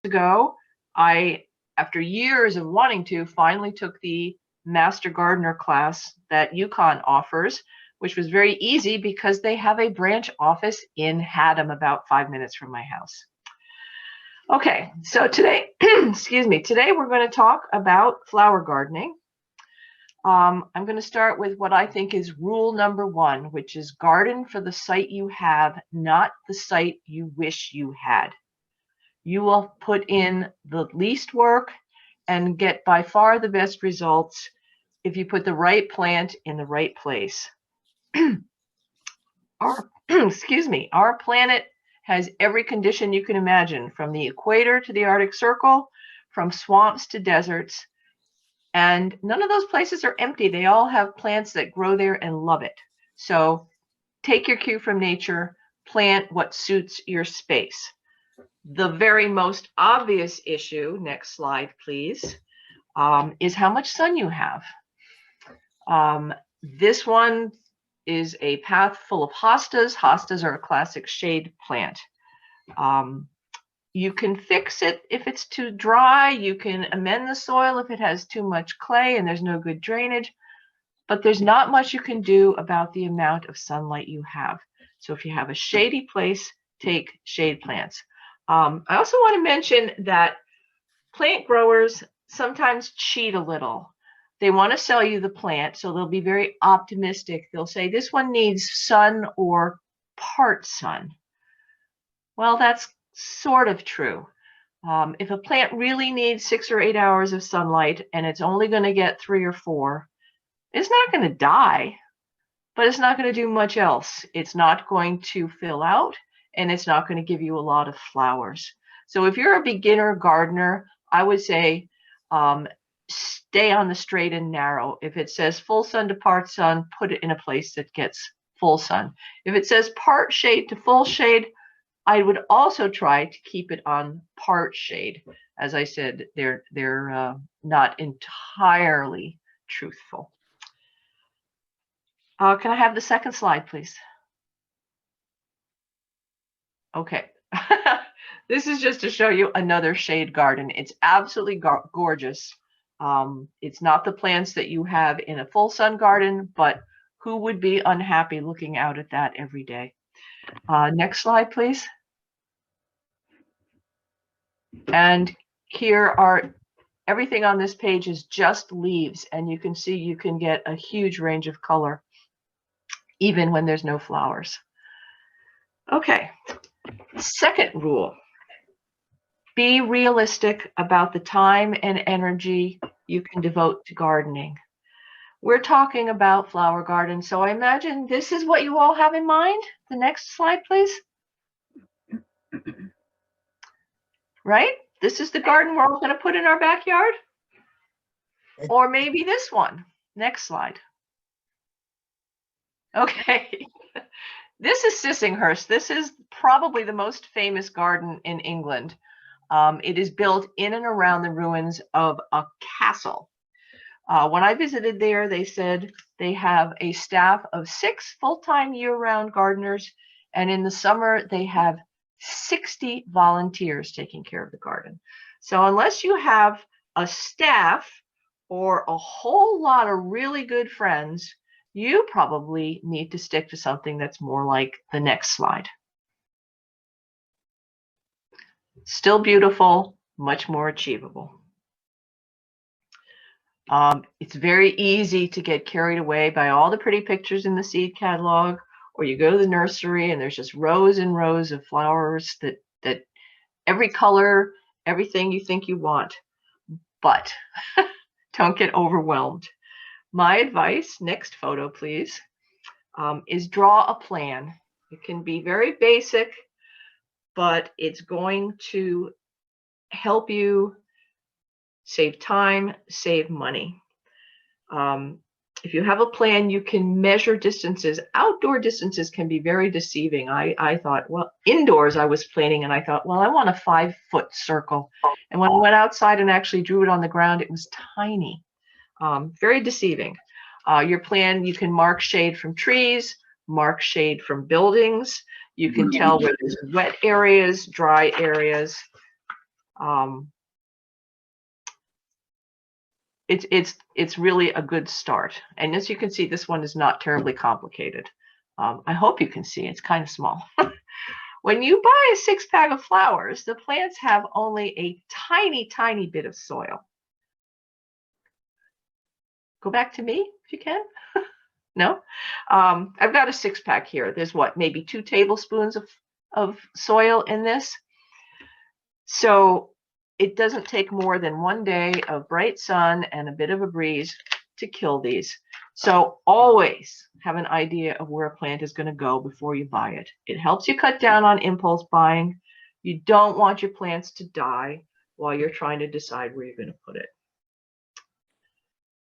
ago, I, after years of wanting to, finally took the Master Gardener class that UConn offers, which was very easy because they have a branch office in Haddam, about 5 minutes from my house. Okay, so today, excuse me, today we're going to talk about flower gardening. I'm going to start with what I think is rule number 1, which is garden for the site you have, not the site you wish you had. You will put in the least work and get by far the best results if you put the right plant in the right place. Excuse me, our planet has every condition you can imagine, from the equator to the Arctic Circle, from swamps to deserts. And none of those places are empty. They all have plants that grow there and love it. So take your cue from nature, plant what suits your space. The very most obvious issue, next slide please, is how much sun you have. This one is a path full of hostas. Hostas are a classic shade plant. You can fix it if it's too dry. You can amend the soil if it has too much clay and there's no good drainage, but there's not much you can do about the amount of sunlight you have. So if you have a shady place, take shade plants. I also want to mention that plant growers sometimes cheat a little. They want to sell you the plant, so they'll be very optimistic. They'll say this one needs sun or part sun. Well, that's sort of true. If a plant really needs 6 or 8 hours of sunlight and it's only going to get 3 or 4, it's not going to die, but it's not going to do much else. It's not going to fill out, and it's not going to give you a lot of flowers. So if you're a beginner gardener, I would say stay on the straight and narrow. If it says full sun to part sun, put it in a place that gets full sun. If it says part shade to full shade, I would also try to keep it on part shade. As I said, they're not entirely truthful. Can I have the second slide, please? Okay. This is just to show you another shade garden. It's absolutely gorgeous. It's not the plants that you have in a full sun garden, but who would be unhappy looking out at that every day? Next slide, please. And here are, everything on this page is just leaves, and you can see you can get a huge range of color even when there's no flowers. Okay, second rule. Be realistic about the time and energy you can devote to gardening. We're talking about flower gardens, so I imagine this is what you all have in mind. The next slide, please. Right? This is the garden we're all going to put in our backyard. Or maybe this one. Next slide. Okay. This is Sissinghurst. This is probably the most famous garden in England. It is built in and around the ruins of a castle. When I visited there, they said they have a staff of 6 full-time year-round gardeners, and in the summer they have 60 volunteers taking care of the garden. So unless you have a staff or a whole lot of really good friends, you probably need to stick to something that's more like the next slide. Still beautiful, much more achievable. It's very easy to get carried away by all the pretty pictures in the seed catalog, or you go to the nursery and there's just rows and rows of flowers that every color, everything you think you want. But don't get overwhelmed. My advice, next photo please, is draw a plan. It can be very basic, but it's going to help you save time, save money. If you have a plan, you can measure distances. Outdoor distances can be very deceiving. I thought, well, indoors I was planning and I thought, well, I want a 5-foot circle. And when I went outside and actually drew it on the ground, it was tiny. Very deceiving. Your plan, you can mark shade from trees, mark shade from buildings. You can tell where there's wet areas, dry areas. It's really a good start. And as you can see, this one is not terribly complicated. I hope you can see it's kind of small. When you buy a 6-pack of flowers, the plants have only a tiny, tiny bit of soil. Go back to me if you can. No? I've got a 6-pack here. There's what, maybe 2 tablespoons of soil in this. So it doesn't take more than 1 day of bright sun and a bit of a breeze to kill these. So always have an idea of where a plant is going to go before you buy it. It helps you cut down on impulse buying. You don't want your plants to die while you're trying to decide where you're going to put it.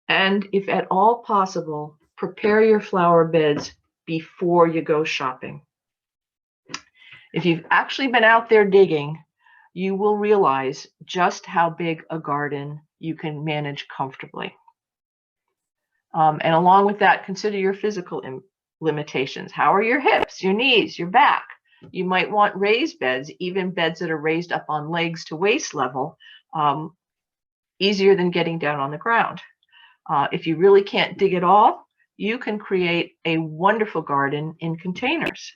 And if at all possible, prepare your flower beds before you go shopping. If you've actually been out there digging, you will realize just how big a garden you can manage comfortably. And along with that, consider your physical limitations. How are your hips, your knees, your back? You might want raised beds, even beds that are raised up on legs to waist level, easier than getting down on the ground. If you really can't dig at all, you can create a wonderful garden in containers.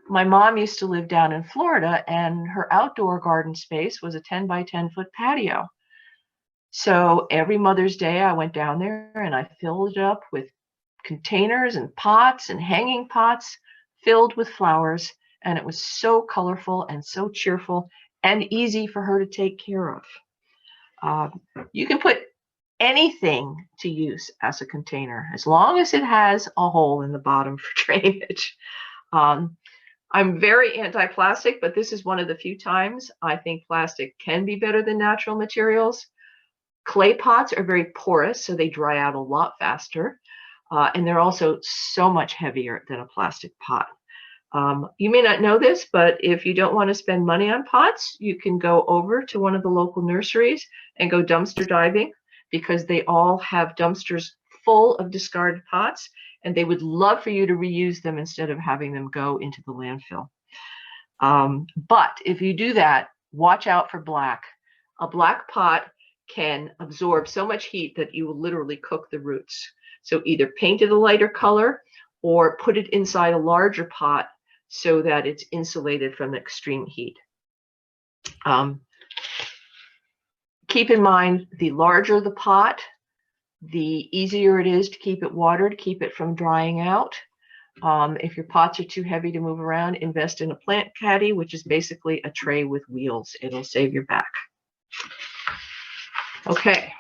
My mom used to live down in Florida, and her outdoor garden space was a 10 by 10 foot patio. So every Mother's Day, I went down there and I filled it up with containers and pots and hanging pots filled with flowers. And it was so colorful and so cheerful and easy for her to take care of. You can put anything to use as a container, as long as it has a hole in the bottom for drainage. I'm very anti-plastic, but this is one of the few times I think plastic can be better than natural materials. Clay pots are very porous, so they dry out a lot faster. And they're also so much heavier than a plastic pot. You may not know this, but if you don't want to spend money on pots, you can go over to one of the local nurseries and go dumpster diving, because they all have dumpsters full of discarded pots, and they would love for you to reuse them instead of having them go into the landfill. But if you do that, watch out for black. A black pot can absorb so much heat that you will literally cook the roots. So either paint it a lighter color or put it inside a larger pot so that it's insulated from the extreme heat. Keep in mind, the larger the pot, the easier it is to keep it watered, keep it from drying out. If your pots are too heavy to move around, invest in a plant caddy, which is basically a tray with wheels. It'll save your back. Okay,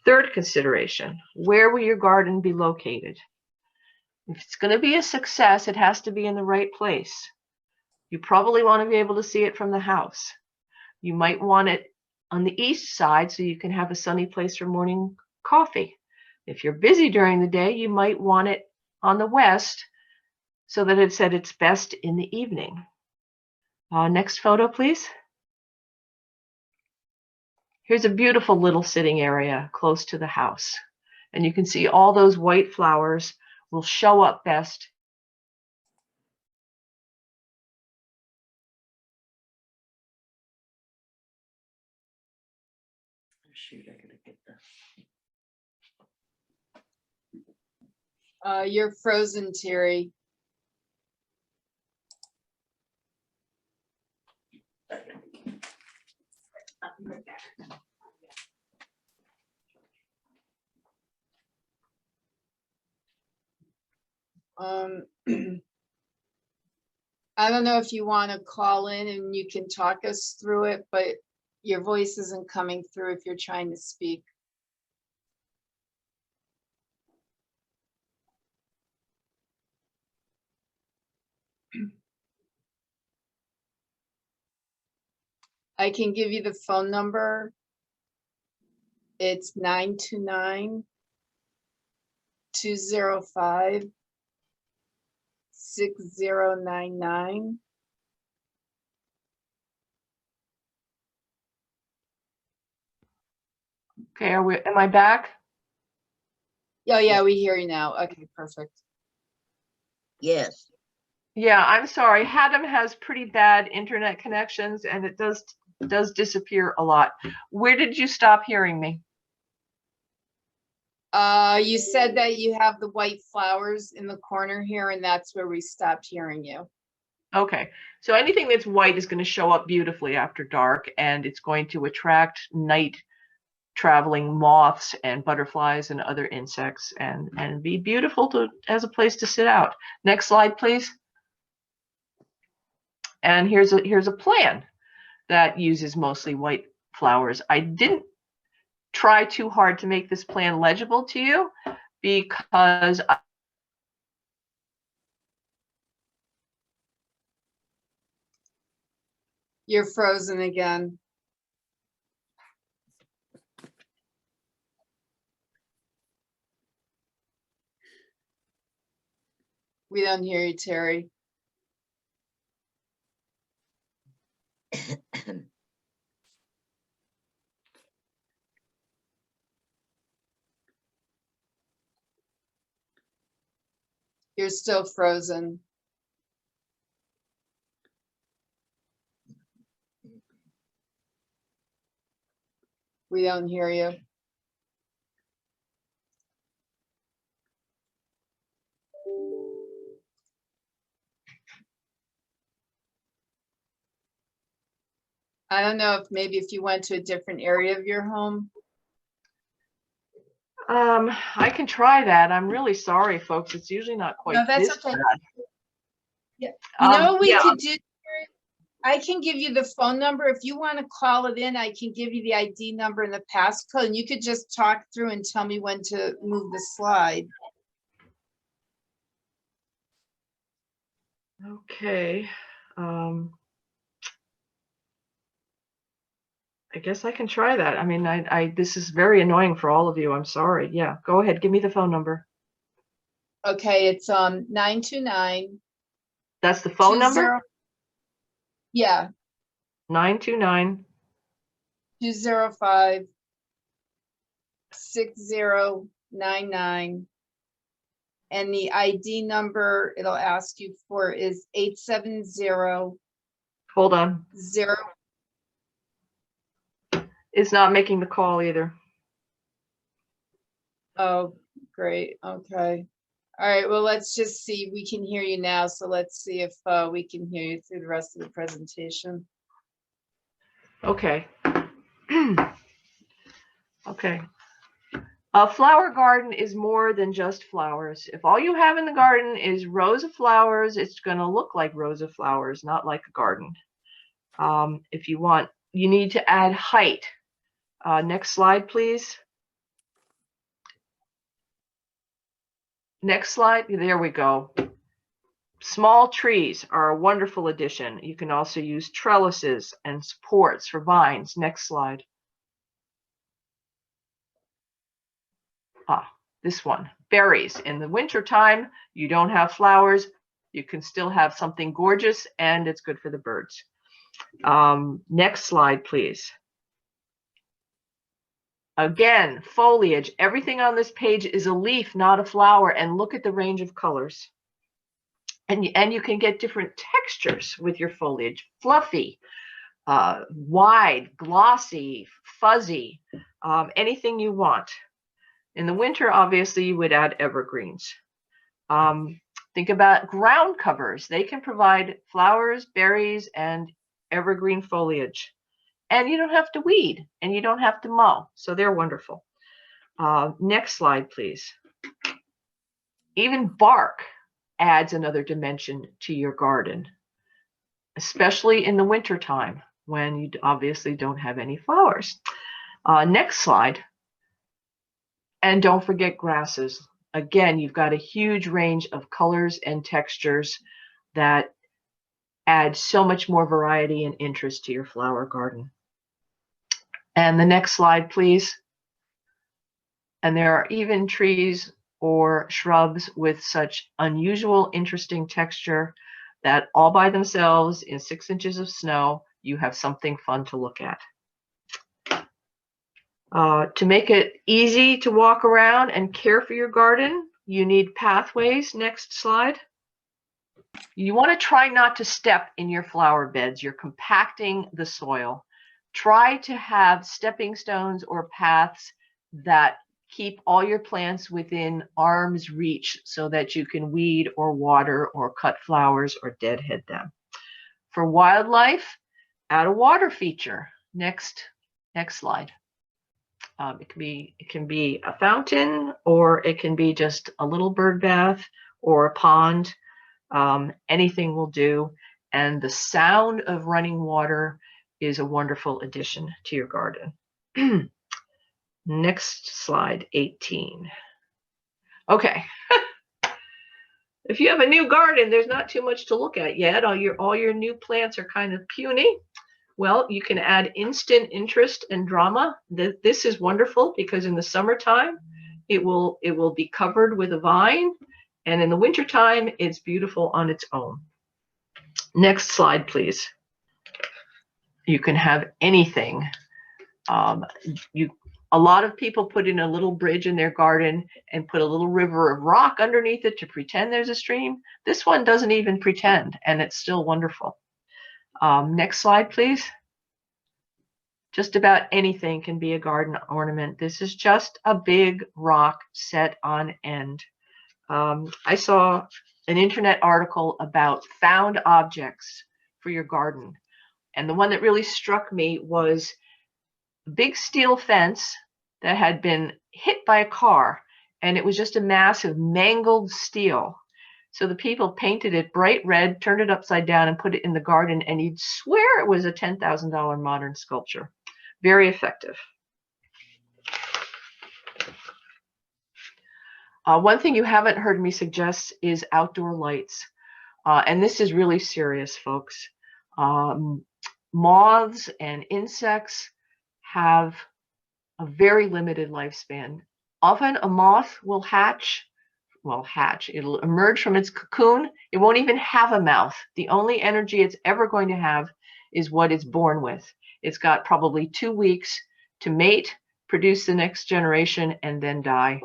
third consideration, where will your garden be located? If it's going to be a success, it has to be in the right place. You probably want to be able to see it from the house. You might want it on the east side so you can have a sunny place for morning coffee. If you're busy during the day, you might want it on the west so that it's at its best in the evening. Next photo, please. Here's a beautiful little sitting area close to the house. And you can see all those white flowers will show up best. Shoot, I gotta get this. You're frozen, Terry. I don't know if you want to call in and you can talk us through it, but your voice isn't coming through if you're trying to speak. I can give you the phone number. It's 929-205-6099. Okay, am I back? Oh yeah, we hear you now. Okay, perfect. Yes. Yeah, I'm sorry. Haddam has pretty bad internet connections, and it does does disappear a lot. Where did you stop hearing me? You said that you have the white flowers in the corner here, and that's where we stopped hearing you. Okay, so anything that's white is going to show up beautifully after dark, and it's going to attract night traveling moths and butterflies and other insects, and be beautiful as a place to sit out. Next slide, please. And here's a plan that uses mostly white flowers. I didn't try too hard to make this plan legible to you because You're frozen again. We don't hear you, Terry. You're still frozen. We don't hear you. I don't know if maybe if you went to a different area of your home. I can try that. I'm really sorry, folks. It's usually not quite No, that's this okay. bad. Yeah. You know what we yeah. could do? Terry? I can give you the phone number. If you want to call it in, I can give you the ID number and the passcode, and you could just talk through and tell me when to move the slide. Okay. I guess I can try that. I mean, this is very annoying for all of you. I'm sorry. Yeah, go ahead. Give me the phone number. Okay, it's 929. That's the phone number? Yeah, 929. 205 6099. And the ID number it'll ask you for is 870. Hold on. It's not making the call either. Oh, great. Okay. All right. Well, let's just see. We can hear you now. So let's see if we can hear you through the rest of the presentation. Okay. Okay. A flower garden is more than just flowers. If all you have in the garden is rows of flowers, it's going to look like rows of flowers, not like a garden. If you want, you need to add height. Next slide, please. Next slide. There we go. Small trees are a wonderful addition. You can also use trellises and supports for vines. Next slide. This one, berries. In the wintertime, you don't have flowers. You can still have something gorgeous, and it's good for the birds. Next slide, please. Again, foliage. Everything on this page is a leaf, not a flower, and look at the range of colors. And you can get different textures with your foliage. Fluffy, wide, glossy, fuzzy, anything you want. In the winter, obviously, you would add evergreens. Think about ground covers. They can provide flowers, berries, and evergreen foliage. And you don't have to weed, and you don't have to mow. So they're wonderful. Next slide, please. Even bark adds another dimension to your garden, especially in the wintertime when you obviously don't have any flowers. Next slide. And don't forget grasses. Again, you've got a huge range of colors and textures that add so much more variety and interest to your flower garden. And the next slide, please. And there are even trees or shrubs with such unusual, interesting texture that all by themselves in 6 inches of snow, you have something fun to look at. To make it easy to walk around and care for your garden, you need pathways. Next slide. You want to try not to step in your flower beds. You're compacting the soil. Try to have stepping stones or paths that keep all your plants within arm's reach so that you can weed or water or cut flowers or deadhead them. For wildlife, add a water feature. Next slide. It can be a fountain, or it can be just a little bird bath or a pond. Anything will do. And the sound of running water is a wonderful addition to your garden. Next slide, 18. Okay. If you have a new garden, there's not too much to look at yet. All your new plants are kind of puny. Well, you can add instant interest and drama. This is wonderful because in the summertime, it will be covered with a vine, and in the wintertime, it's beautiful on its own. Next slide, please. You can have anything. A lot of people put in a little bridge in their garden and put a little river of rock underneath it to pretend there's a stream. This one doesn't even pretend, and it's still wonderful. Next slide, please. Just about anything can be a garden ornament. This is just a big rock set on end. I saw an internet article about found objects for your garden. And the one that really struck me was a big steel fence that had been hit by a car, and it was just a mass of mangled steel. So the people painted it bright red, turned it upside down, and put it in the garden, and you'd swear it was a $10,000 modern sculpture. Very effective. One thing you haven't heard me suggest is outdoor lights. And this is really serious, folks. Moths and insects have a very limited lifespan. Often a moth will hatch. It'll emerge from its cocoon. It won't even have a mouth. The only energy it's ever going to have is what it's born with. It's got probably 2 weeks to mate, produce the next generation, and then die.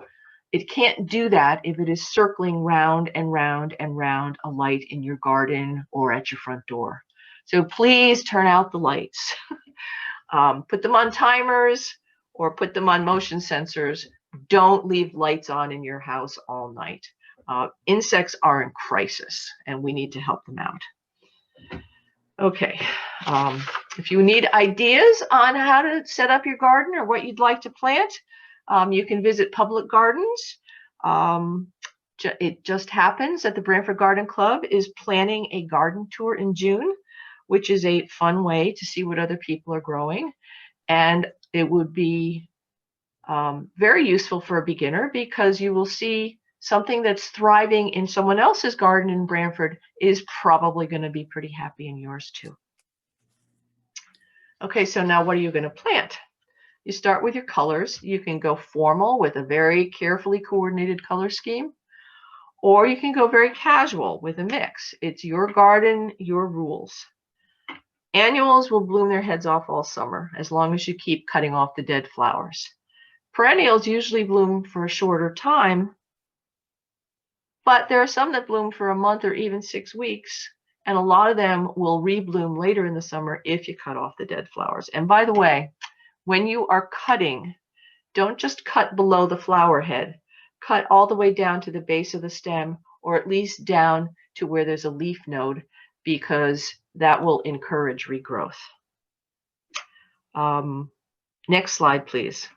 It can't do that if it is circling round and round and round a light in your garden or at your front door. So please turn out the lights. Put them on timers or put them on motion sensors. Don't leave lights on in your house all night. Insects are in crisis, and we need to help them out. Okay, if you need ideas on how to set up your garden or what you'd like to plant, you can visit Public Gardens. It just happens that the Branford Garden Club is planning a garden tour in June, which is a fun way to see what other people are growing. And it would be very useful for a beginner because you will see something that's thriving in someone else's garden in Branford is probably going to be pretty happy in yours too. Okay, so now what are you going to plant? You start with your colors. You can go formal with a very carefully coordinated color scheme, or you can go very casual with a mix. It's your garden, your rules. Annuals will bloom their heads off all summer as long as you keep cutting off the dead flowers. Perennials usually bloom for a shorter time, but there are some that bloom for a month or even 6 weeks, and a lot of them will rebloom later in the summer if you cut off the dead flowers. And by the way, when you are cutting, don't just cut below the flower head. Cut all the way down to the base of the stem, or at least down to where there's a leaf node, because that will encourage regrowth. Next slide, please.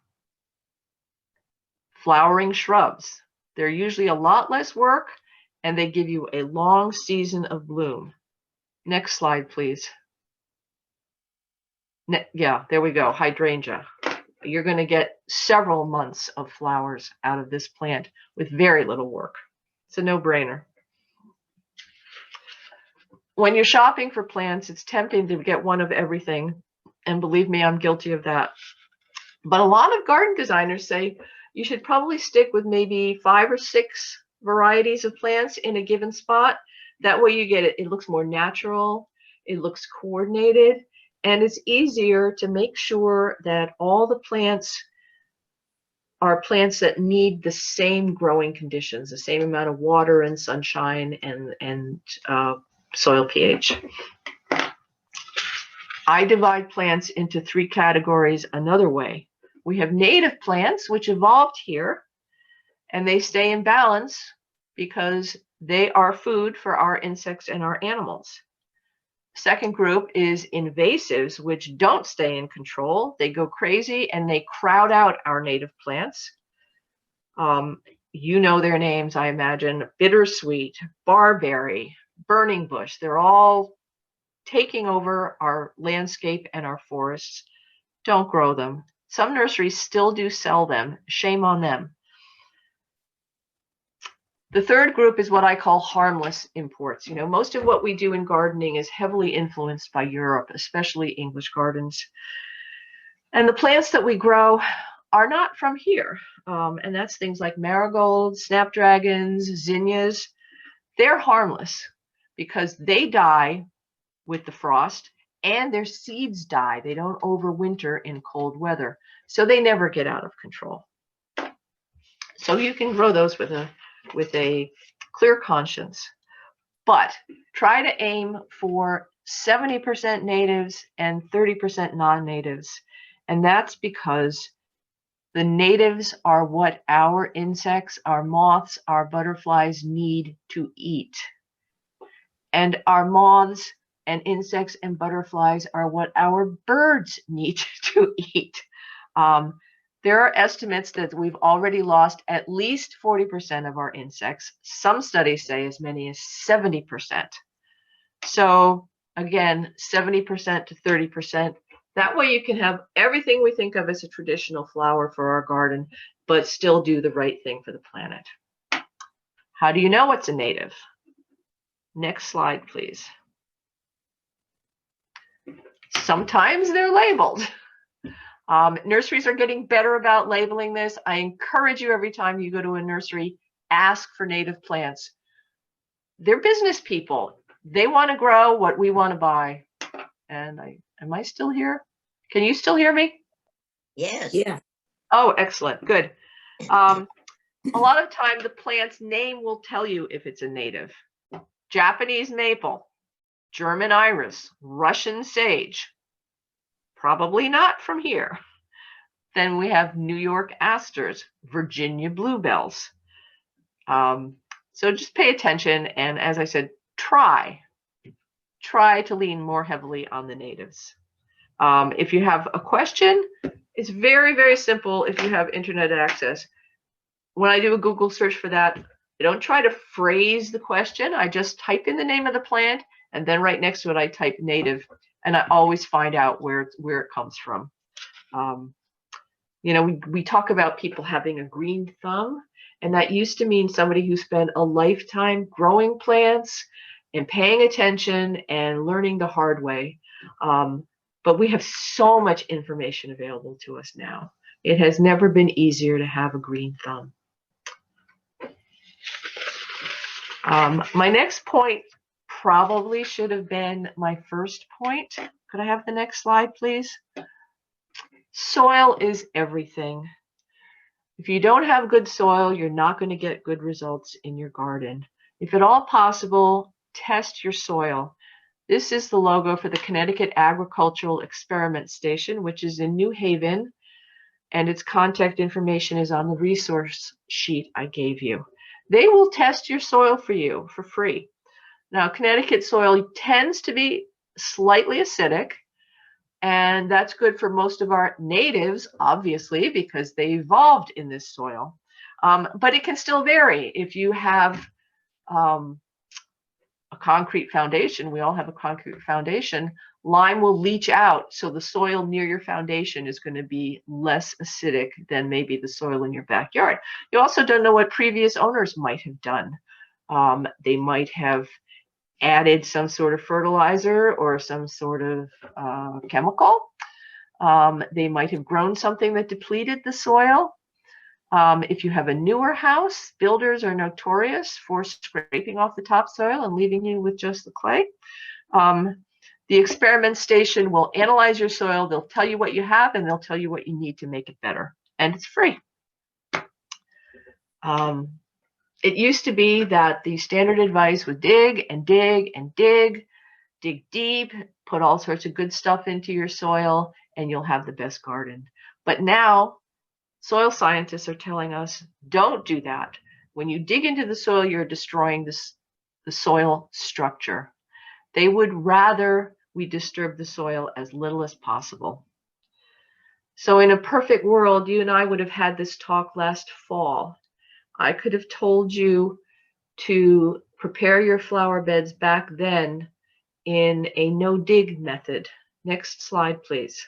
Flowering shrubs. They're usually a lot less work, and they give you a long season of bloom. Next slide, please. Yeah, there we go, hydrangea. You're going to get several months of flowers out of this plant with very little work. It's a no-brainer. When you're shopping for plants, it's tempting to get one of everything, and believe me, I'm guilty of that. But a lot of garden designers say you should probably stick with maybe 5 or 6 varieties of plants in a given spot. That way you get it. It looks more natural. It looks coordinated. And it's easier to make sure that all the plants are plants that need the same growing conditions, the same amount of water and sunshine and soil pH. I divide plants into 3 categories another way. We have native plants, which evolved here, and they stay in balance because they are food for our insects and our animals. Second group is invasives, which don't stay in control. They go crazy and they crowd out our native plants. You know their names, I imagine: bittersweet, barberry, burning bush. They're all taking over our landscape and our forests. Don't grow them. Some nurseries still do sell them. Shame on them. The third group is what I call harmless imports. You know, most of what we do in gardening is heavily influenced by Europe, especially English gardens. And the plants that we grow are not from here. And that's things like marigolds, snapdragons, zinnias. They're harmless because they die with the frost and their seeds die. They don't overwinter in cold weather. So they never get out of control. So you can grow those with a clear conscience, but try to aim for 70% natives and 30% non-natives. And that's because the natives are what our insects, our moths, our butterflies need to eat. And our moths and insects and butterflies are what our birds need to eat. There are estimates that we've already lost at least 40% of our insects. Some studies say as many as 70%. So again, 70% to 30%. That way you can have everything we think of as a traditional flower for our garden, but still do the right thing for the planet. How do you know what's a native? Next slide, please. Sometimes they're labeled. Nurseries are getting better about labeling this. I encourage you, every time you go to a nursery, ask for native plants. They're business people. They want to grow what we want to buy. And am I still here? Can you still hear me? Yes. Yeah. Oh, excellent. Good. A lot of time the plant's name will tell you if it's a native. Japanese maple, German iris, Russian sage. Probably not from here. Then we have New York asters, Virginia bluebells. So just pay attention, and as I said, try to lean more heavily on the natives. If you have a question, it's very, very simple if you have internet access. When I do a Google search for that, I don't try to phrase the question. I just type in the name of the plant, and then right next to it, I type native, and I always find out where it comes from. You know, we talk about people having a green thumb, and that used to mean somebody who spent a lifetime growing plants and paying attention and learning the hard way. But we have so much information available to us now. It has never been easier to have a green thumb. My next point probably should have been my first point. Could I have the next slide, please? Soil is everything. If you don't have good soil, you're not going to get good results in your garden. If at all possible, test your soil. This is the logo for the Connecticut Agricultural Experiment Station, which is in New Haven, and its contact information is on the resource sheet I gave you. They will test your soil for you for free. Now, Connecticut soil tends to be slightly acidic, and that's good for most of our natives, obviously, because they evolved in this soil. But it can still vary. If you have a concrete foundation, we all have a concrete foundation, lime will leach out, so the soil near your foundation is going to be less acidic than maybe the soil in your backyard. You also don't know what previous owners might have done. They might have added some sort of fertilizer or some sort of chemical. They might have grown something that depleted the soil. If you have a newer house, builders are notorious for scraping off the topsoil and leaving you with just the clay. The experiment station will analyze your soil. They'll tell you what you have, and they'll tell you what you need to make it better. And it's free. It used to be that the standard advice was dig and dig and dig. dig deep, put all sorts of good stuff into your soil, and you'll have the best garden. But now soil scientists are telling us, don't do that. When you dig into the soil, you're destroying the soil structure. They would rather we disturb the soil as little as possible. So in a perfect world, you and I would have had this talk last fall. I could have told you to prepare your flower beds back then in a no-dig method. Next slide, please.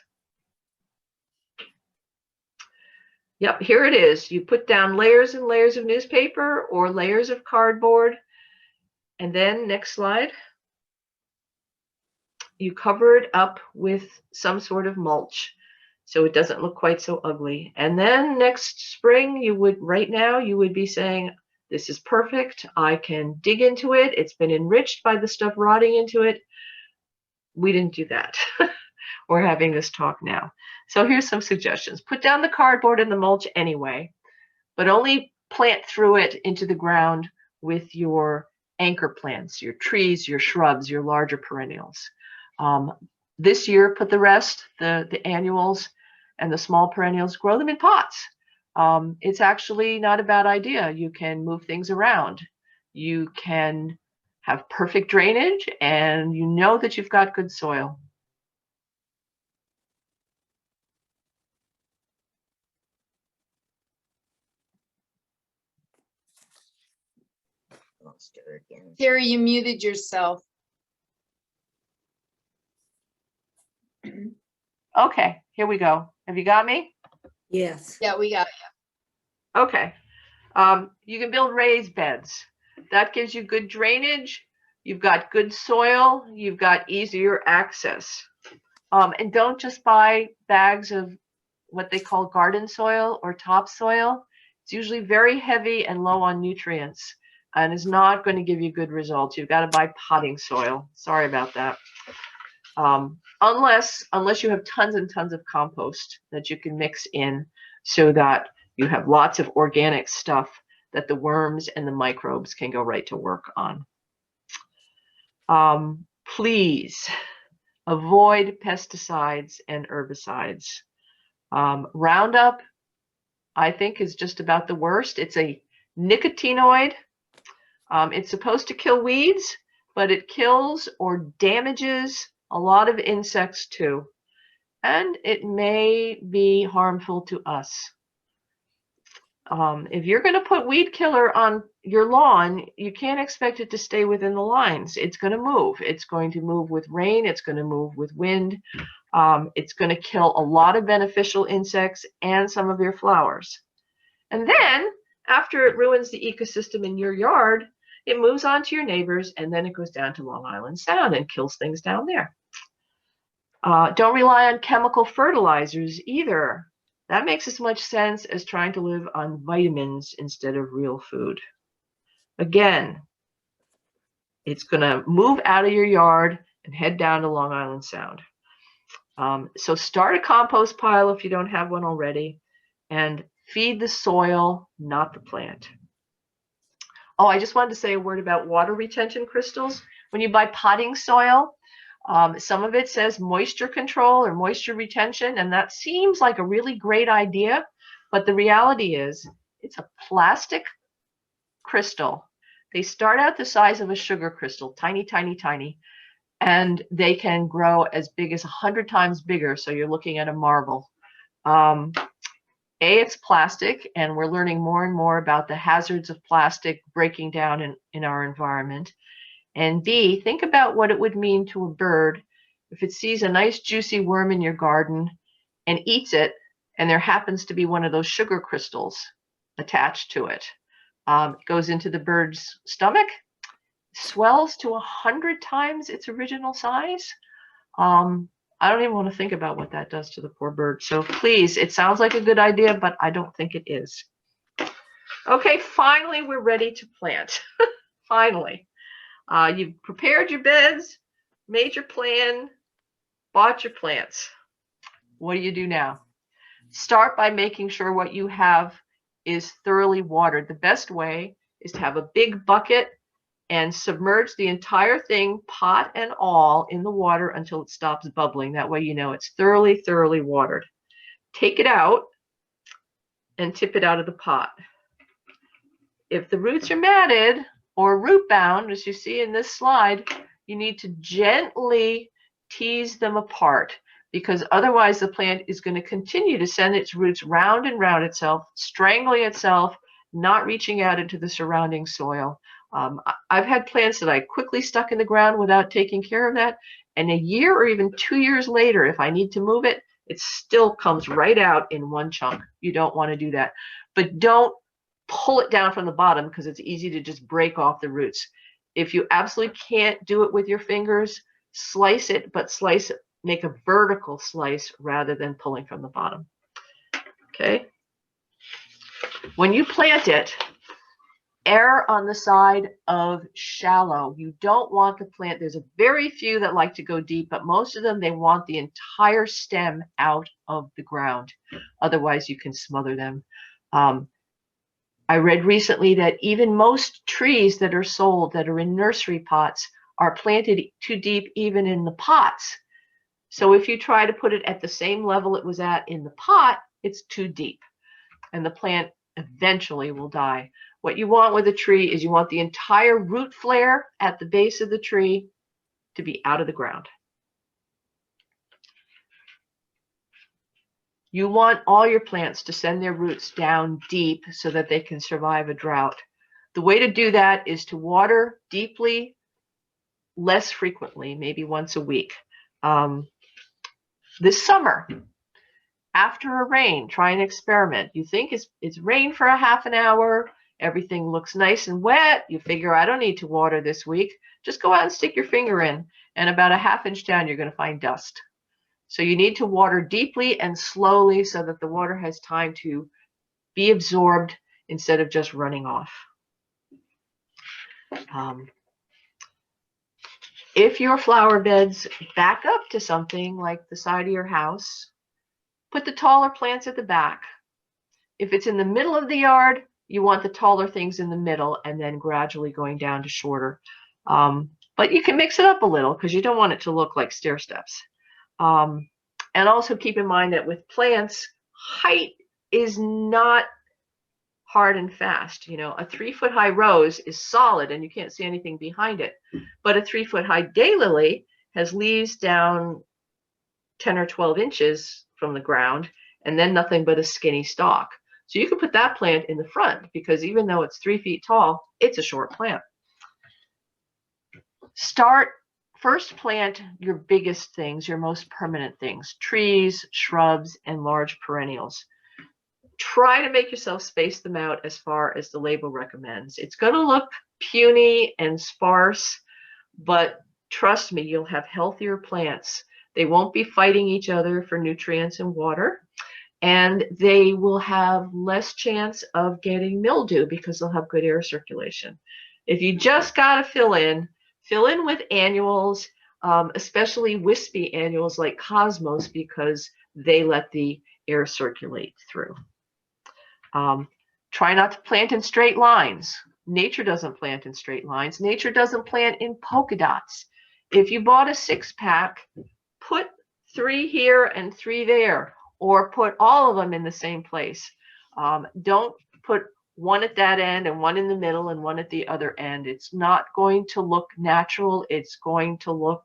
Yep, here it is. You put down layers and layers of newspaper or layers of cardboard. And then, next slide, you cover it up with some sort of mulch so it doesn't look quite so ugly. And then next spring, right now, you would be saying, this is perfect. I can dig into it. It's been enriched by the stuff rotting into it. We didn't do that. We're having this talk now. So here's some suggestions. Put down the cardboard and the mulch anyway, but only plant through it into the ground with your anchor plants, your trees, your shrubs, your larger perennials. This year, put the rest, the annuals and the small perennials, grow them in pots. It's actually not a bad idea. You can move things around. You can have perfect drainage, and you know that you've got good soil. Lost her again. Terry, you muted yourself. Okay, here we go. Have you got me? Yes. Yeah, we got Okay. You can build raised beds. That gives you good drainage. You've got good soil. You've got easier access. And don't just buy bags of what they call garden soil or topsoil. It's usually very heavy and low on nutrients and is not going to give you good results. You've got to buy potting soil. Sorry about that. Unless you have tons and tons of compost that you can mix in so that you have lots of organic stuff that the worms and the microbes can go right to work on. Please avoid pesticides and herbicides. Roundup, I think, is just about the worst. It's a nicotinoid. It's supposed to kill weeds, but it kills or damages a lot of insects too. And it may be harmful to us. If you're going to put weed killer on your lawn, you can't expect it to stay within the lines. It's going to move. It's going to move with rain. It's going to move with wind. It's going to kill a lot of beneficial insects and some of your flowers. And then, after it ruins the ecosystem in your yard, it moves on to your neighbors, and then it goes down to Long Island Sound and kills things down there. Don't rely on chemical fertilizers either. That makes as much sense as trying to live on vitamins instead of real food. Again, it's going to move out of your yard and head down to Long Island Sound. So start a compost pile if you don't have one already, and feed the soil, not the plant. Oh, I just wanted to say a word about water retention crystals. When you buy potting soil, some of it says moisture control or moisture retention, and that seems like a really great idea, but the reality is it's a plastic crystal. They start out the size of a sugar crystal, tiny, tiny, tiny, and they can grow as big as 100 times bigger, so you're looking at a marble. It's plastic, and we're learning more and more about the hazards of plastic breaking down in our environment. And B, think about what it would mean to a bird if it sees a nice juicy worm in your garden and eats it, and there happens to be one of those sugar crystals attached to it. It goes into the bird's stomach, swells to 100 times its original size. I don't even want to think about what that does to the poor bird. So please, it sounds like a good idea, but I don't think it is. Okay, finally, we're ready to plant. Finally. You've prepared your beds, made your plan, bought your plants. What do you do now? Start by making sure what you have is thoroughly watered. The best way is to have a big bucket and submerge the entire thing, pot and all, in the water until it stops bubbling. That way you know it's thoroughly, thoroughly watered. Take it out and tip it out of the pot. If the roots are matted or root bound, as you see in this slide, you need to gently tease them apart, because otherwise the plant is going to continue to send its roots round and round itself, strangling itself, not reaching out into the surrounding soil. I've had plants that I quickly stuck in the ground without taking care of that, and a year or even 2 years later, if I need to move it, it still comes right out in one chunk. You don't want to do that. But don't pull it down from the bottom, because it's easy to just break off the roots. If you absolutely can't do it with your fingers, slice it, but slice it, make a vertical slice rather than pulling from the bottom. Okay. When you plant it, err on the side of shallow. You don't want to plant, there's a very few that like to go deep, but most of them, they want the entire stem out of the ground. Otherwise, you can smother them. I read recently that even most trees that are sold that are in nursery pots are planted too deep even in the pots. So if you try to put it at the same level it was at in the pot, it's too deep, and the plant eventually will die. What you want with a tree is you want the entire root flare at the base of the tree to be out of the ground. You want all your plants to send their roots down deep so that they can survive a drought. The way to do that is to water deeply, less frequently, maybe once a week. This summer, after a rain, try an experiment. You think it's rain for a half an hour, everything looks nice and wet, you figure I don't need to water this week, just go out and stick your finger in, and about a ½ inch down you're going to find dust. So you need to water deeply and slowly so that the water has time to be absorbed instead of just running off. If your flower beds back up to something like the side of your house, put the taller plants at the back. If it's in the middle of the yard, you want the taller things in the middle and then gradually going down to shorter. But you can mix it up a little because you don't want it to look like stair steps. And also keep in mind that with plants, height is not hard and fast. You know, a 3-foot high rose is solid and you can't see anything behind it. But a 3-foot high daylily has leaves down 10 or 12 inches from the ground and then nothing but a skinny stalk. So you can put that plant in the front because even though it's 3 feet tall, it's a short plant. First plant your biggest things, your most permanent things, trees, shrubs, and large perennials. Try to make yourself space them out as far as the label recommends. It's going to look puny and sparse, but trust me, you'll have healthier plants. They won't be fighting each other for nutrients and water, and they will have less chance of getting mildew because they'll have good air circulation. If you just got to fill in with annuals, especially wispy annuals like cosmos, because they let the air circulate through. Try not to plant in straight lines. Nature doesn't plant in straight lines. Nature doesn't plant in polka dots. If you bought a 6-pack, put 3 here and 3 there, or put all of them in the same place. Don't put one at that end and one in the middle and one at the other end. It's not going to look natural. It's going to look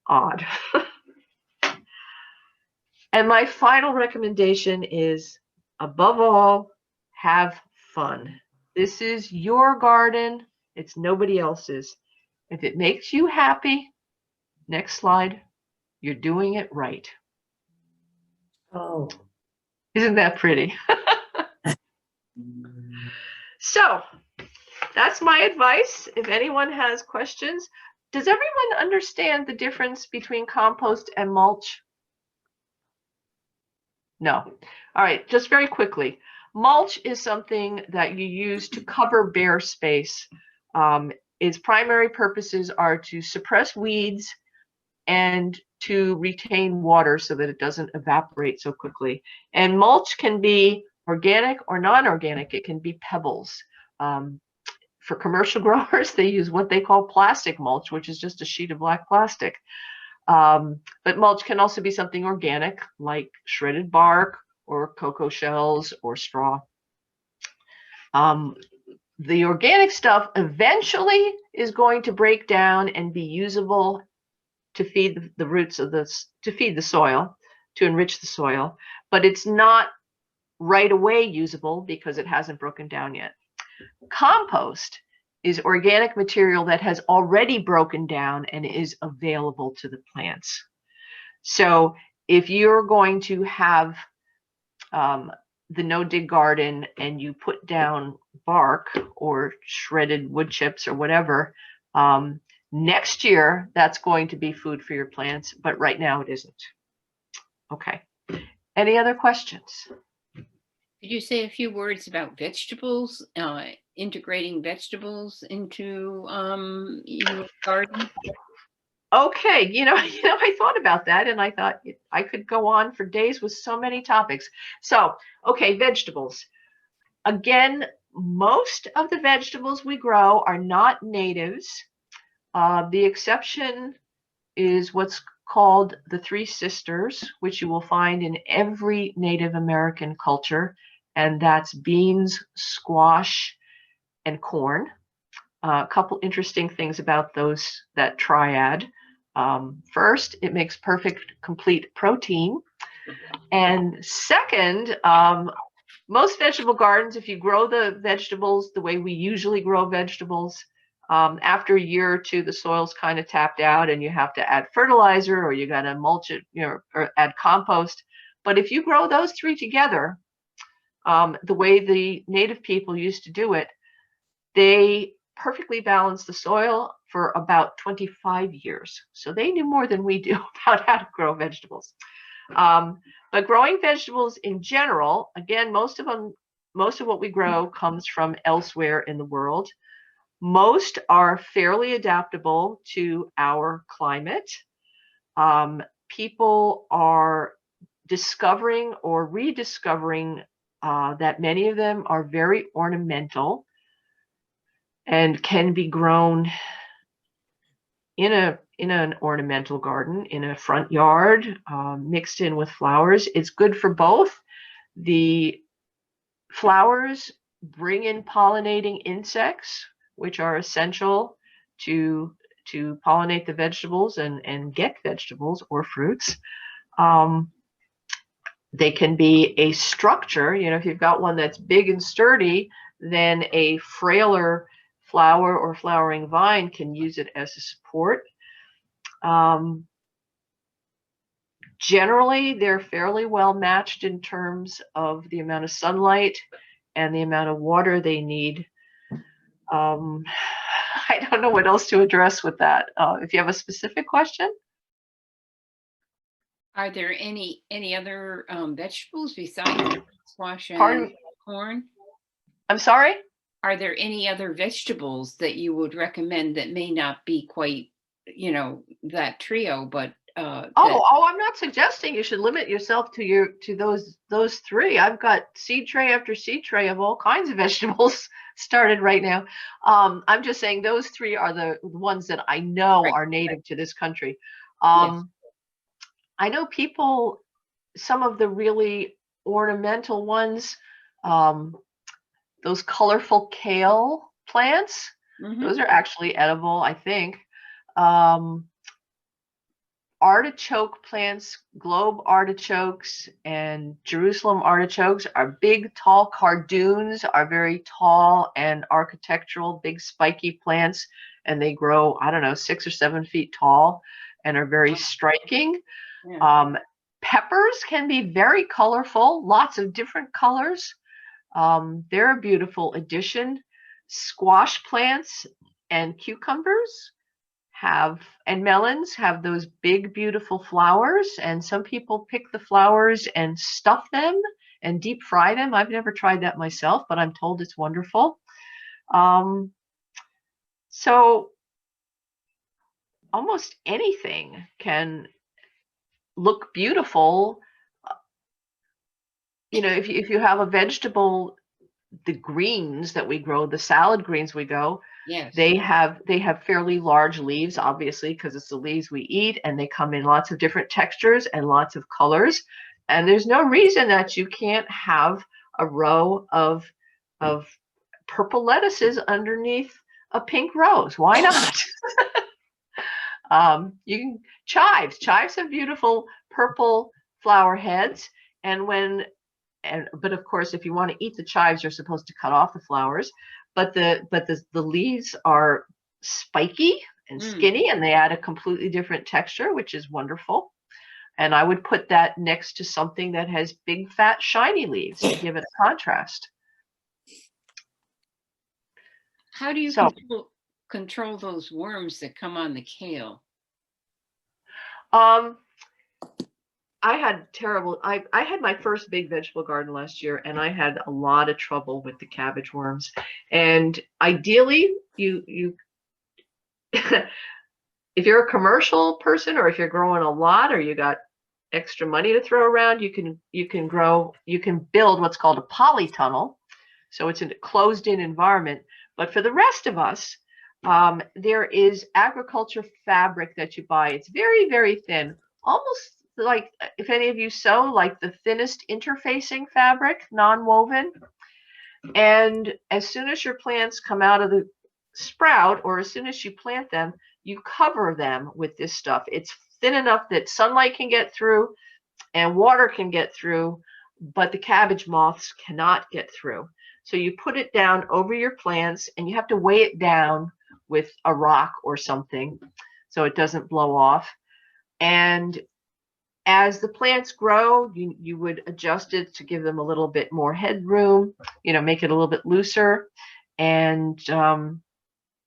odd. And my final recommendation is, above all, have fun. This is your garden. It's nobody else's. If it makes you happy, next slide, you're doing it right. Oh. Isn't that pretty? So that's my advice. If anyone has questions, does everyone understand the difference between compost and mulch? No. All right, just very quickly. Mulch is something that you use to cover bare space. Its primary purposes are to suppress weeds and to retain water so that it doesn't evaporate so quickly. And mulch can be organic or non-organic. It can be pebbles. for commercial growers, they use what they call plastic mulch, which is just a sheet of black plastic. But mulch can also be something organic, like shredded bark or cocoa shells or straw. The organic stuff eventually is going to break down and be usable to feed the roots of this, to feed the soil, to enrich the soil, but it's not right away usable because it hasn't broken down yet. Compost is organic material that has already broken down and is available to the plants. So if you're going to have the no-dig garden and you put down bark or shredded wood chips or whatever, next year that's going to be food for your plants, but right now it isn't. Okay. Any other questions? Could you say a few words about vegetables, integrating vegetables into your garden? Okay, I thought about that and I thought I could go on for days with so many topics. So, okay, vegetables. Again, most of the vegetables we grow are not natives. The exception is what's called the Three Sisters, which you will find in every Native American culture, and that's beans, squash, and corn. A couple interesting things about that triad. First, it makes perfect, complete protein. And second, most vegetable gardens, if you grow the vegetables the way we usually grow vegetables, after a year or two, the soil's kind of tapped out and you have to add fertilizer or you got to mulch it, or add compost. But if you grow those three together, the way the native people used to do it, they perfectly balanced the soil for about 25 years. So they knew more than we do about how to grow vegetables. But growing vegetables in general, again, most of what we grow comes from elsewhere in the world. Most are fairly adaptable to our climate. People are discovering or rediscovering that many of them are very ornamental and can be grown in an ornamental garden, in a front yard, mixed in with flowers. It's good for both. The flowers bring in pollinating insects, which are essential to pollinate the vegetables and get vegetables or fruits. They can be a structure. If you've got one that's big and sturdy, then a frailer flower or flowering vine can use it as a support. Generally, they're fairly well matched in terms of the amount of sunlight and the amount of water they need. I don't know what else to address with that. If you have a specific question. Are there any other vegetables besides squash and Pardon? corn? I'm sorry? Are there any other vegetables that you would recommend that may not be quite, that trio, but I'm not suggesting you should limit yourself to those three. I've got seed tray after seed tray of all kinds of vegetables started right now. I'm just saying those three are the ones that I know are native to this country. Yes. I know some of the really ornamental ones, those colorful kale plants, those are actually edible, I think. Artichoke plants, globe artichokes and Jerusalem artichokes are big, tall. Cardoons are very tall and architectural, big, spiky plants, and they grow, 6 or 7 feet tall and are very striking. Yeah. Peppers can be very colorful, lots of different colors. They're a beautiful addition. Squash plants and cucumbers and melons have those big, beautiful flowers, and some people pick the flowers and stuff them and deep fry them. I've never tried that myself, but I'm told it's wonderful. So almost anything can look beautiful. If you have a vegetable the greens that we grow, the salad greens we go, Yes. they have fairly large leaves, obviously, because it's the leaves we eat, and they come in lots of different textures and lots of colors. And there's no reason that you can't have a row of purple lettuces underneath a pink rose. Why not? You can chives have beautiful purple flower heads, and but of course, if you want to eat the chives, you're supposed to cut off the flowers. But the leaves are spiky and skinny, and they add a completely different texture, which is wonderful. And I would put that next to something that has big, fat, shiny leaves to give it a contrast. How do you So, control those worms that come on the kale? I had I had my first big vegetable garden last year, and I had a lot of trouble with the cabbage worms. And ideally, you if you're a commercial person, or if you're growing a lot, or you got extra money to throw around, you can build what's called a polytunnel. So it's a closed-in environment. But for the rest of us, there is agriculture fabric that you buy. It's very, very thin, almost like, if any of you sew, like the thinnest interfacing fabric, non-woven. And as soon as your plants come out of the sprout, or as soon as you plant them, you cover them with this stuff. It's thin enough that sunlight can get through and water can get through, but the cabbage moths cannot get through. So you put it down over your plants, and you have to weigh it down with a rock or something so it doesn't blow off. And as the plants grow, you would adjust it to give them a little bit more headroom, make it a little bit looser, and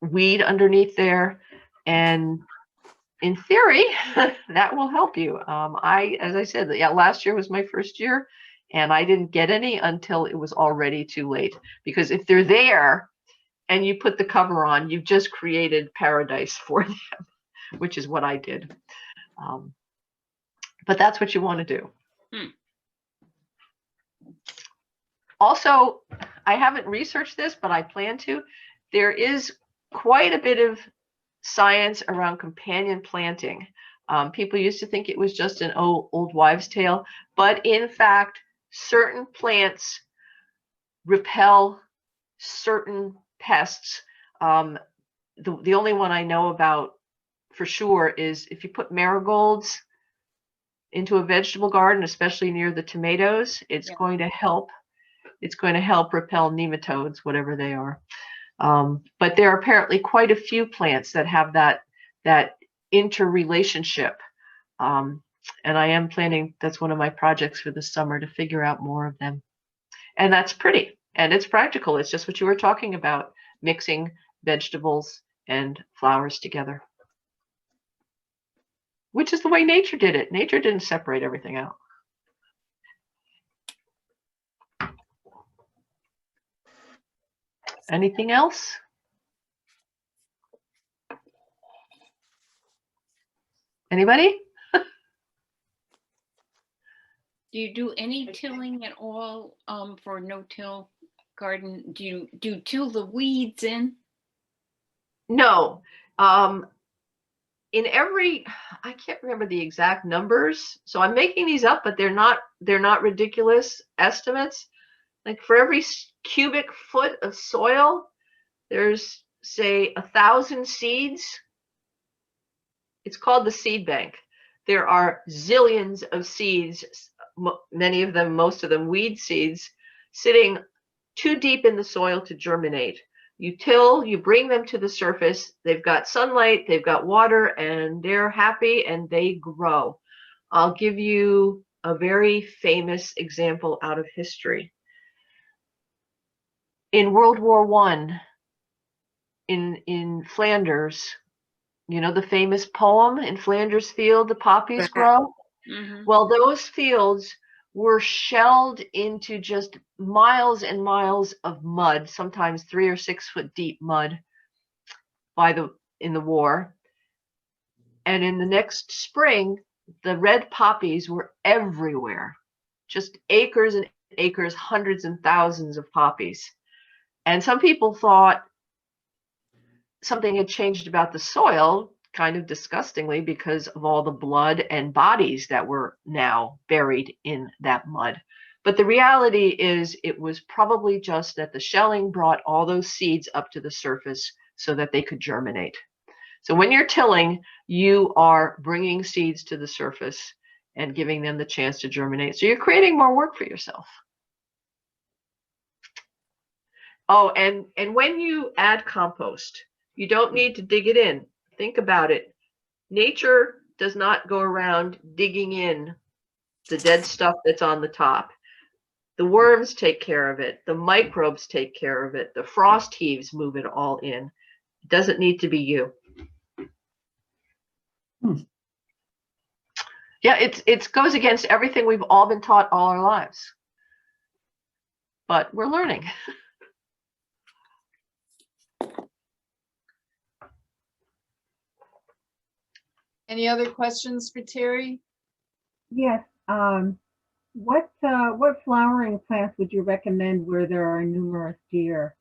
weed underneath there. And in theory, that will help you. As I said, last year was my first year, and I didn't get any until it was already too late. Because if they're there and you put the cover on, you've just created paradise for them, which is what I did. But that's what you want to do. Also, I haven't researched this, but I plan to. There is quite a bit of science around companion planting. People used to think it was just an old wives' tale, but in fact, certain plants repel certain pests. The only one I know about for sure is if you put marigolds into a vegetable garden, especially near the tomatoes, it's going to help. It's going to help repel nematodes, whatever they are. But there are apparently quite a few plants that have that interrelationship. And I am planning, that's one of my projects for the summer, to figure out more of them. And that's pretty, and it's practical. It's just what you were talking about, mixing vegetables and flowers together, which is the way nature did it. Nature didn't separate everything out. Anything else? Anybody? Do you do any tilling at all for no-till garden? Do you till the weeds in? No. In every, I can't remember the exact numbers, so I'm making these up, but they're not ridiculous estimates. Like for every cubic foot of soil, there's, say, 1,000 seeds. It's called the seed bank. There are zillions of seeds, many of them, most of them weed seeds, sitting too deep in the soil to germinate. You till, you bring them to the surface, they've got sunlight, they've got water, and they're happy and they grow. I'll give you a very famous example out of history. In World War I, in Flanders, the famous poem, "In Flanders Field the poppies grow"? Mm-hmm. Well, those fields were shelled into just miles and miles of mud, sometimes 3 or 6 foot deep mud in the war. And in the next spring, the red poppies were everywhere, just acres and acres, hundreds and thousands of poppies. And some people thought something had changed about the soil, kind of disgustingly, because of all the blood and bodies that were now buried in that mud. But the reality is it was probably just that the shelling brought all those seeds up to the surface so that they could germinate. So when you're tilling, you are bringing seeds to the surface and giving them the chance to germinate. So you're creating more work for yourself. Oh, and when you add compost, you don't need to dig it in. Think about it. Nature does not go around digging in the dead stuff that's on the top. The worms take care of it. The microbes take care of it. The frost heaves move it all in. It doesn't need to be you. Yeah, it goes against everything we've all been taught all our lives. But we're learning. Any other questions for Terry? Yes. What flowering plants would you recommend where there are numerous deer?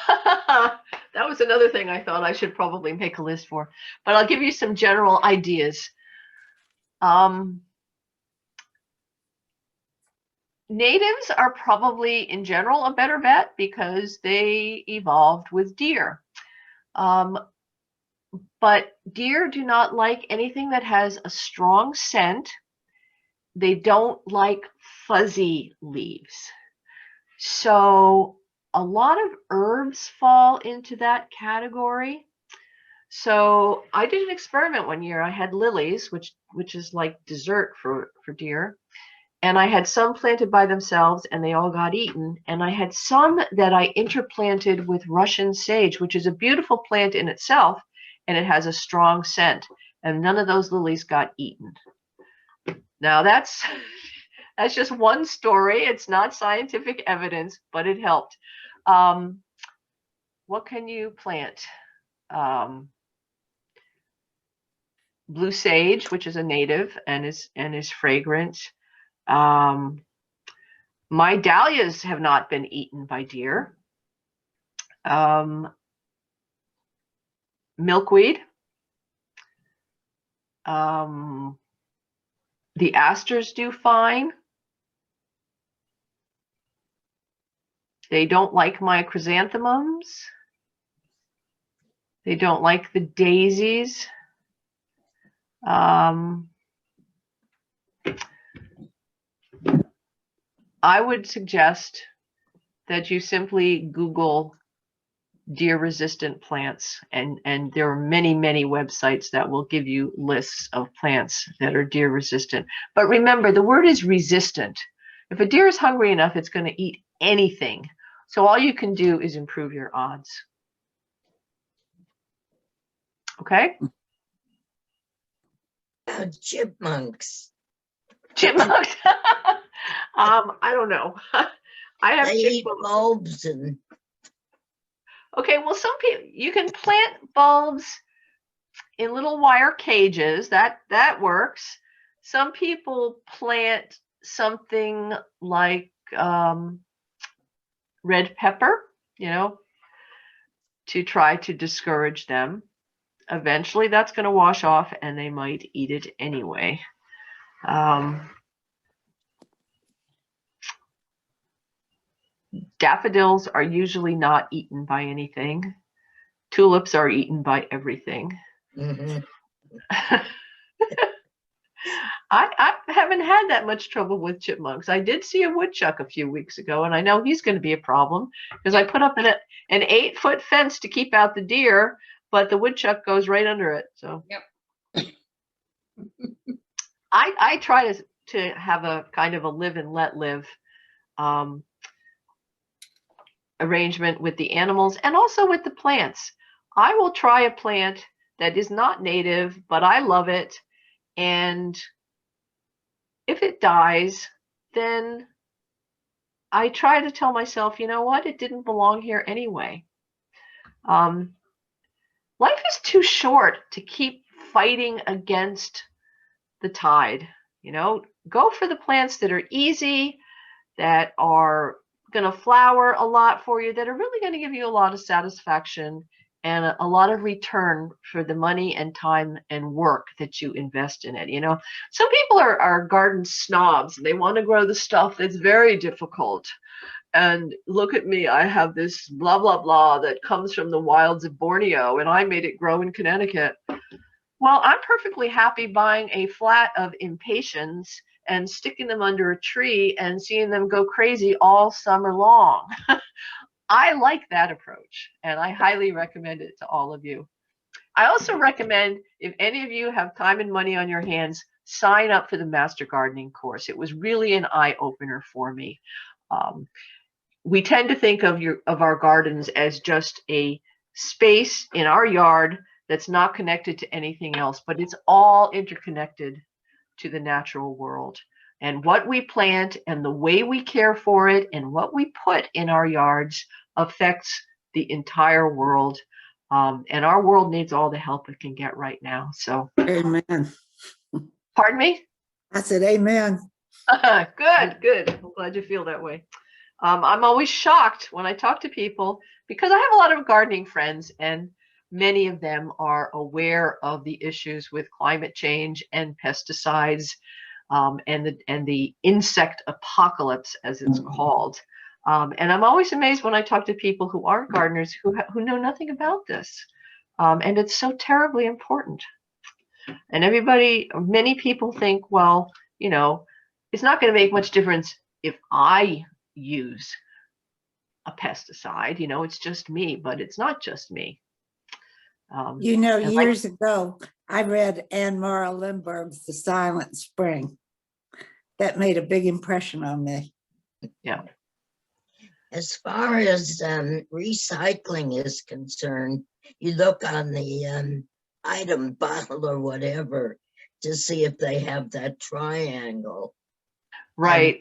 That was another thing I thought I should probably make a list for, but I'll give you some general ideas. Natives are probably in general a better bet because they evolved with deer. But deer do not like anything that has a strong scent. They don't like fuzzy leaves. So a lot of herbs fall into that category. So I did an experiment one year. I had lilies, which is like dessert for deer. And I had some planted by themselves and they all got eaten. And I had some that I interplanted with Russian sage, which is a beautiful plant in itself, and it has a strong scent. And none of those lilies got eaten. Now that's just one story. It's not scientific evidence, but it helped. What can you plant? Blue sage, which is a native and is fragrant. My dahlias have not been eaten by deer. Milkweed. The asters do fine. They don't like my chrysanthemums. They don't like the daisies. I would suggest that you simply Google deer resistant plants, and there are many websites that will give you lists of plants that are deer resistant. But remember, the word is resistant. If a deer is hungry enough, it's going to eat anything. So all you can do is improve your odds. Okay? Chipmunks. Chipmunks. I don't know. I have They eat chipmunks. bulbs and Okay, well, some people, you can plant bulbs in little wire cages. That works. Some people plant something like red pepper, to try to discourage them. Eventually, that's going to wash off, and they might eat it anyway. Daffodils are usually not eaten by anything. Tulips are eaten by everything. mhm. I haven't had that much trouble with chipmunks. I did see a woodchuck a few weeks ago, and I know he's going to be a problem because I put up an 8-foot fence to keep out the deer, but the woodchuck goes right under it. So Yep. I try to have a kind of a live and let live arrangement with the animals and also with the plants. I will try a plant that is not native, but I love it. And if it dies, then I try to tell myself, you know what, it didn't belong here anyway. Life is too short to keep fighting against the tide. Go for the plants that are easy, that are going to flower a lot for you, that are really going to give you a lot of satisfaction and a lot of return for the money and time and work that you invest in it. You know, some people are garden snobs. They want to grow the stuff that's very difficult. And look at me, I have this blah, blah, blah that comes from the wilds of Borneo, and I made it grow in Connecticut. Well, I'm perfectly happy buying a flat of impatiens and sticking them under a tree and seeing them go crazy all summer long. I like that approach, and I highly recommend it to all of you. I also recommend, if any of you have time and money on your hands, sign up for the Master Gardening course. It was really an eye-opener for me. We tend to think of our gardens as just a space in our yard that's not connected to anything else, but it's all interconnected to the natural world. And what we plant and the way we care for it and what we put in our yards affects the entire world. And our world needs all the help it can get right now. So, Amen. pardon me? I said, amen. Good, good. I'm glad you feel that way. I'm always shocked when I talk to people because I have a lot of gardening friends, and many of them are aware of the issues with climate change and pesticides, and the insect apocalypse, as it's called. And I'm always amazed when I talk to people who aren't gardeners who know nothing about this. And it's so terribly important. And many people think, well, you know, it's not going to make much difference if I use a pesticide, you know, it's just me, but it's not just me. You know, and years ago, I read Anne Mara Lindbergh's The Silent Spring. That made a big impression on me. Yeah. As far as recycling is concerned, you look on the item bottle or whatever to see if they have that triangle. Right.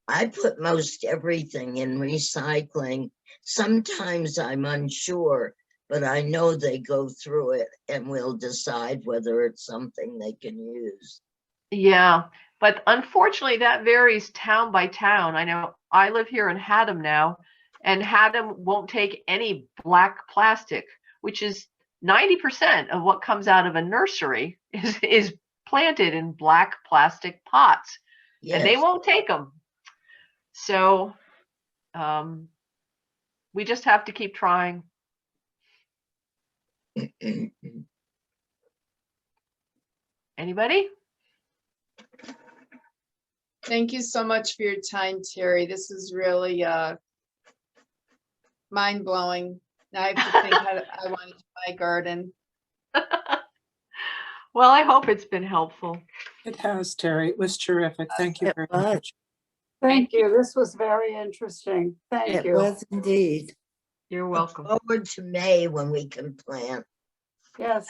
I put most everything in recycling. Sometimes I'm unsure, but I know they go through it and will decide whether it's something they can use. Yeah, but unfortunately that varies town by town. I know I live here in Haddam now, and Haddam won't take any black plastic, which is 90% of what comes out of a nursery is planted in black plastic pots, and they Yes. won't take them. So we just have to keep trying. Anybody? Thank you so much for your time, Terry. This is really mind-blowing. Now I have to think how I want to do my garden. Well, I hope it's been helpful. It has, Terry. It was terrific. Thank you It very was. much. Thank you. This was very interesting. Thank It you. was indeed. You're Look welcome. forward to May when we can plant. Yes.